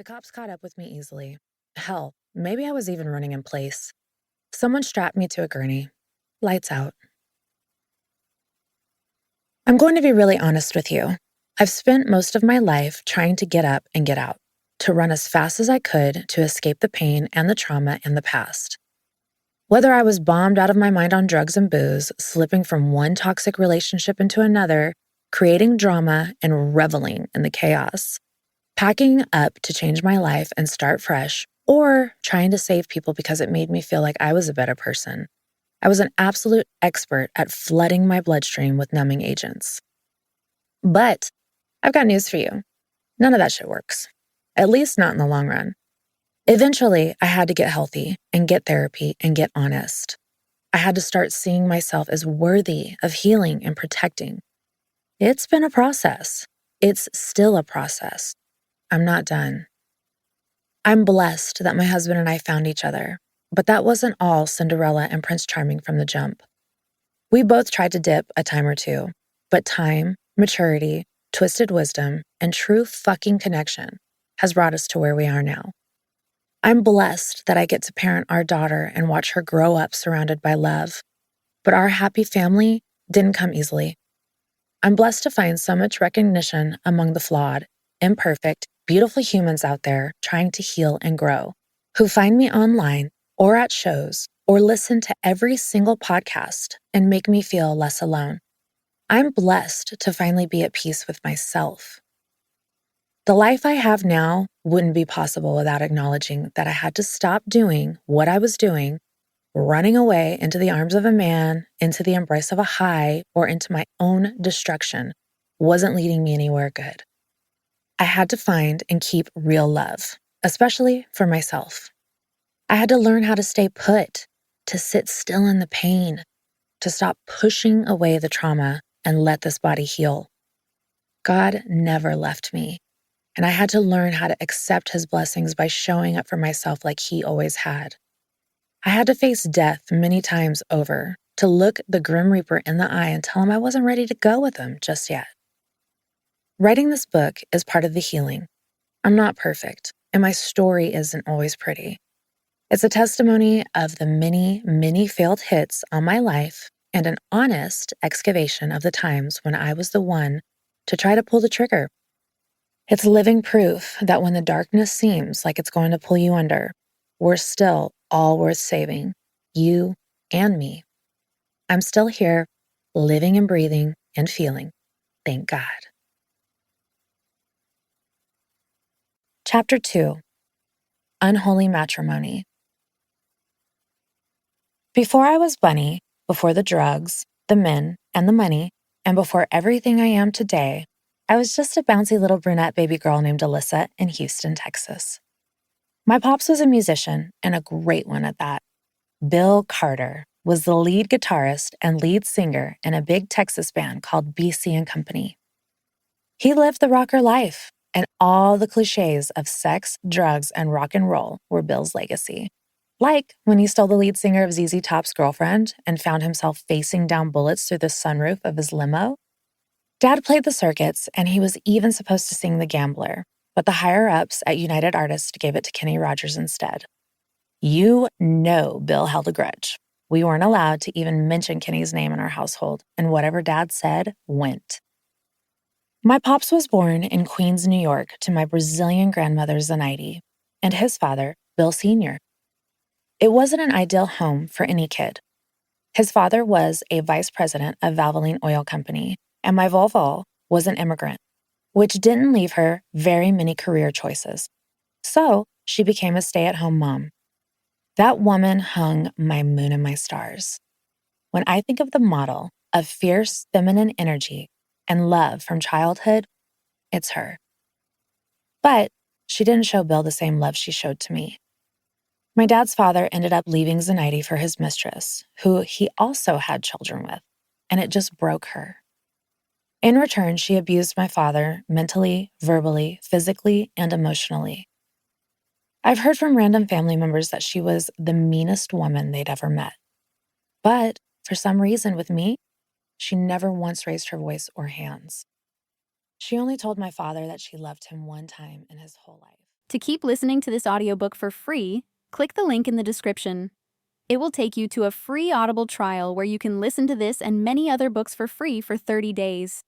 The cops caught up with me easily. Hell, maybe I was even running in place. Someone strapped me to a gurney. Lights out. I'm going to be really honest with you. I've spent most of my life trying to get up and get out, to run as fast as I could to escape the pain and the trauma in the past. Whether I was bombed out of my mind on drugs and booze, slipping from one toxic relationship into another, creating drama and reveling in the chaos, packing up to change my life and start fresh, or trying to save people because it made me feel like I was a better person, I was an absolute expert at flooding my bloodstream with numbing agents. But I've got news for you. None of that shit works. At least not in the long run. Eventually, I had to get healthy and get therapy and get honest. I had to start seeing myself as worthy of healing and protecting. It's been a process. It's still a process. I'm not done. I'm blessed that my husband and I found each other, but that wasn't all Cinderella and Prince Charming from the jump. We both tried to dip a time or two, but time, maturity, twisted wisdom, and true fucking connection has brought us to where we are now. I'm blessed that I get to parent our daughter and watch her grow up surrounded by love, but our happy family didn't come easily. I'm blessed to find so much recognition among the flawed, imperfect, beautiful humans out there trying to heal and grow, who find me online or at shows or listen to every single podcast and make me feel less alone. I'm blessed to finally be at peace with myself. The life I have now wouldn't be possible without acknowledging that I had to stop doing what I was doing, running away into the arms of a man, into the embrace of a high, or into my own destruction wasn't leading me anywhere good. I had to find and keep real love, especially for myself. I had to learn how to stay put, to sit still in the pain, to stop pushing away the trauma and let this body heal. God never left me, and I had to learn how to accept his blessings by showing up for myself like he always had. I had to face death many times over, to look the Grim Reaper in the eye and tell him I wasn't ready to go with him just yet. Writing this book is part of the healing. I'm not perfect, and my story isn't always pretty. It's a testimony of the many, many failed hits on my life and an honest excavation of the times when I was the one to try to pull the trigger. It's living proof that when the darkness seems like it's going to pull you under, we're still all worth saving, you and me. I'm still here, living and breathing and feeling. Thank God. Chapter 2. Unholy Matrimony. Before I was Bunnie, before the drugs, the men, and the money, and before everything I am today, I was just a bouncy little brunette baby girl named Alyssa in Houston, Texas. My pops was a musician, and a great one at that. Bill Carter was the lead guitarist and lead singer in a big Texas band called BC and Company. He lived the rocker life, and all the cliches of sex, drugs, and rock and roll were Bill's legacy. Like when he stole the lead singer of ZZ Top's girlfriend and found himself facing down bullets through the sunroof of his limo. Dad played the circuits, and he was even supposed to sing The Gambler, but the higher-ups at United Artists gave it to Kenny Rogers instead. You know Bill held a grudge. We weren't allowed to even mention Kenny's name in our household, and whatever Dad said went. My pops was born in Queens, New York, to my Brazilian grandmother Zenaide, and his father, Bill Sr. It wasn't an ideal home for any kid. His father was a vice president of Valvoline Oil Company, and my Volvo was an immigrant, which didn't leave her very many career choices. So she became a stay-at-home mom. That woman hung my moon and my stars. When I think of the model of fierce feminine energy and love from childhood, it's her. But she didn't show Bill the same love she showed to me. My dad's father ended up leaving Zenaide for his mistress, who he also had children with, and it just broke her. In return, she abused my father mentally, verbally, physically, and emotionally. I've heard from random family members that she was the meanest woman they'd ever met. But for some reason with me, she never once raised her voice or hands. She only told my father that she loved him one time in his whole life. To keep listening to this audiobook for free, click the link in the description. It will take you to a free Audible trial where you can listen to this and many other books for free for 30 days.